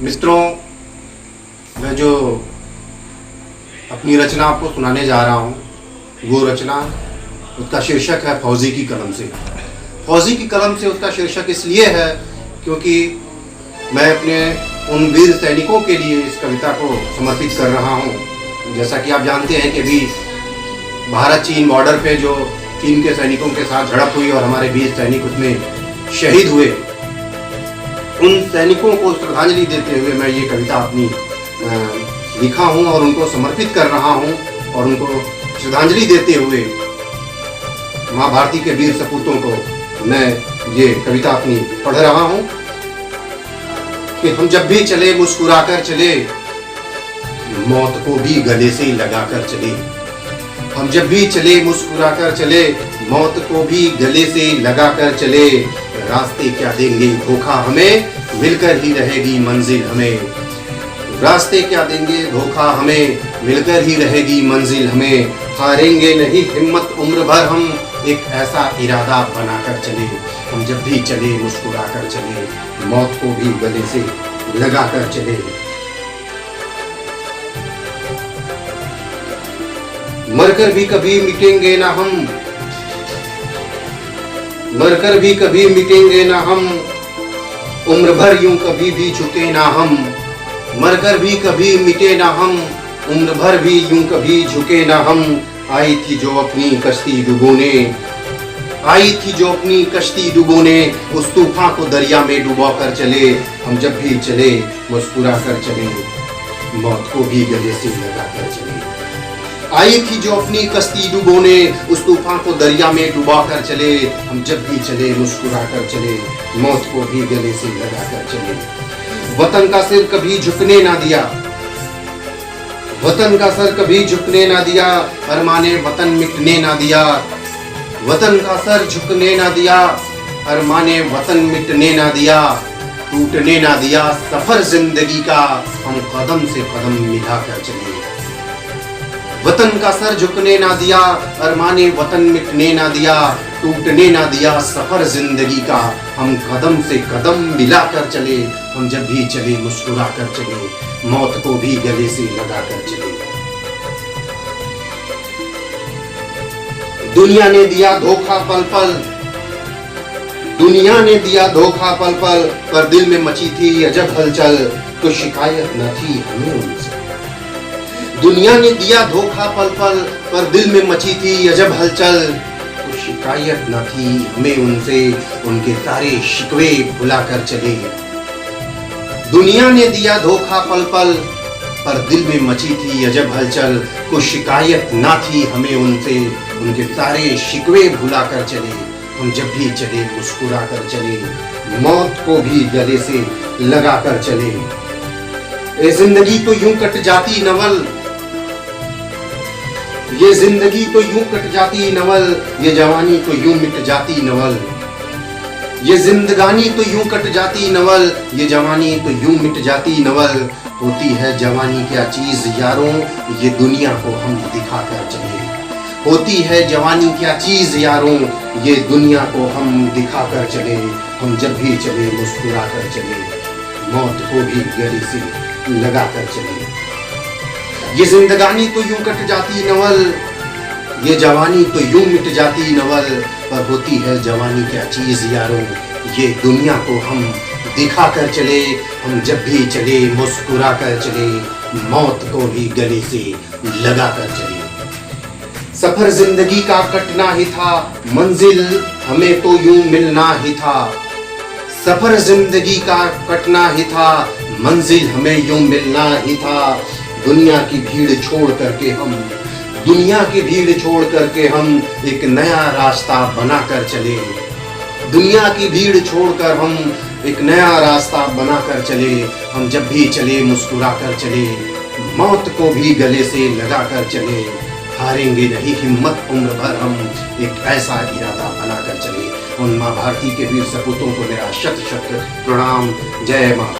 मित्रों, मैं जो अपनी रचना आपको सुनाने जा रहा हूँ, वो रचना, उसका शीर्षक है फौजी की कलम से। फौजी की कलम से उसका शीर्षक इसलिए है क्योंकि मैं अपने उन वीर सैनिकों के लिए इस कविता को समर्पित कर रहा हूँ। जैसा कि आप जानते हैं कि अभी भारत चीन बॉर्डर पे जो चीन के सैनिकों के साथ झड़प हुई और हमारे वीर सैनिक उसमें शहीद हुए, उन सैनिकों को श्रद्धांजलि देते हुए मैं ये कविता अपनी लिखा हूँ और उनको समर्पित कर रहा हूँ। और उनको श्रद्धांजलि देते हुए माँ भारती के वीर सपूतों को मैं ये कविता अपनी पढ़ रहा हूँ कि हम जब भी चले मुस्कुराकर चले, मौत को भी गले से लगाकर चले। हम जब भी चले मुस्कुराकर चले, मौत को भी गले से लगाकर चले। रास्ते क्या देंगे धोखा हमें, मिलकर ही रहेगी मंजिल हमें। रास्ते क्या देंगे धोखा हमें, मिलकर ही रहेगी मंजिल हमें। हारेंगे नहीं हिम्मत उम्र भर हम, एक ऐसा इरादा बनाकर चले। हम जब भी चले मुस्कुराकर चले, मौत को भी गले से लगाकर चले। मरकर भी कभी मिटेंगे ना हम, मरकर भी कभी मिटेंगे ना हम। उम्र भर यूं कभी भी झुके ना हम, मरकर भी कभी मिटे ना हम। उम्र भर भी यूं कभी झुके ना हम। आई थी जो अपनी कश्ती डुबोने, आई थी जो अपनी कश्ती डुबोने, उस तूफान को दरिया में डुबा कर चले। हम जब भी चले मुस्कुरा कर चले, मौत को भी गले से लगा कर चले। आई थी जो अपनी कश्ती डुबोने, उस तूफान को दरिया में डुबा कर चले। हम जब भी चले मुस्कुरा कर चले, मौत को भी गले से लगा कर चले। वतन का सिर कभी झुकने ना दिया, वतन का सर कभी झुकने ना दिया। अरमाने वतन मिटने ना दिया, वतन का सर झुकने ना दिया। अरमाने वतन मिटने ना दिया, टूटने ना दिया सफर जिंदगी का। हम कदम से कदम मिला कर चले। वतन का सर झुकने ना दिया, अरमाने वतन मिटने ना दिया। टूटने ना दिया सफर जिंदगी का। हम कदम से कदम मिला कर चले। हम जब भी चले मुस्कुरा कर चले, मौत को भी गले से लगा कर चले। दुनिया ने दिया धोखा पल पल, दुनिया ने दिया धोखा पल पल, पर दिल में मची थी अजब हलचल। तो शिकायत न थी हमें उनसे। दुनिया ने दिया धोखा पल पल, पर दिल में मची थी अजब हलचल। तो शिकायत न थी हमें उनसे, उनके सारे शिकवे भुला कर चले। दुनिया ने दिया धोखा पल पल, पर दिल में मची थी अजब हलचल। कोई शिकायत ना थी हमें उनसे, उनके सारे शिकवे भुला कर चले। हम जब भी चले मुस्कुरा कर चले, मौत को भी गले से लगा कर चले। ये जिंदगी तो यूं कट जाती नवल, ये जिंदगी तो यूं कट जाती नवल। ये जवानी तो यूं मिट जाती नवल, ये जिंदगानी तो यूं कट जाती नवल। ये जवानी तो यूं मिट जाती नवल। होती है जवानी क्या चीज यारों, ये दुनिया को हम दिखा कर चले। होती है जवानी क्या चीज यारों, ये दुनिया को हम दिखा कर चले। हम जब भी चले मुस्कुरा कर चले, मौत को भी गले से लगा कर चले। ये जिंदगानी तो यूं कट जाती नवल, ये जवानी तो यूं मिट जाती नवल। पर होती है जवानी क्या चीज यारों, ये दुनिया को हम दिखा कर चले। हम जब भी चले मुस्कुरा कर चले, मौत को भी गले से लगा कर चले। सफर जिंदगी का कटना ही था, मंजिल हमें तो यूं मिलना ही था। सफर जिंदगी का कटना ही था, मंजिल हमें यूं मिलना ही था। दुनिया की भीड़ छोड़ करके हम, दुनिया की भीड़ छोड़ करके हम एक नया रास्ता बना कर चले। दुनिया की भीड़ छोड़कर हम एक नया रास्ता बना कर चले। हम जब भी चले मुस्कुरा कर चले, मौत को भी गले से लगा कर चले। हारेंगे नहीं हिम्मत उम्र भर हम, एक ऐसा इरादा बना कर चले। उन माँ भारती के वीर सपूतों को मेरा शत शत प्रणाम। जय माँ।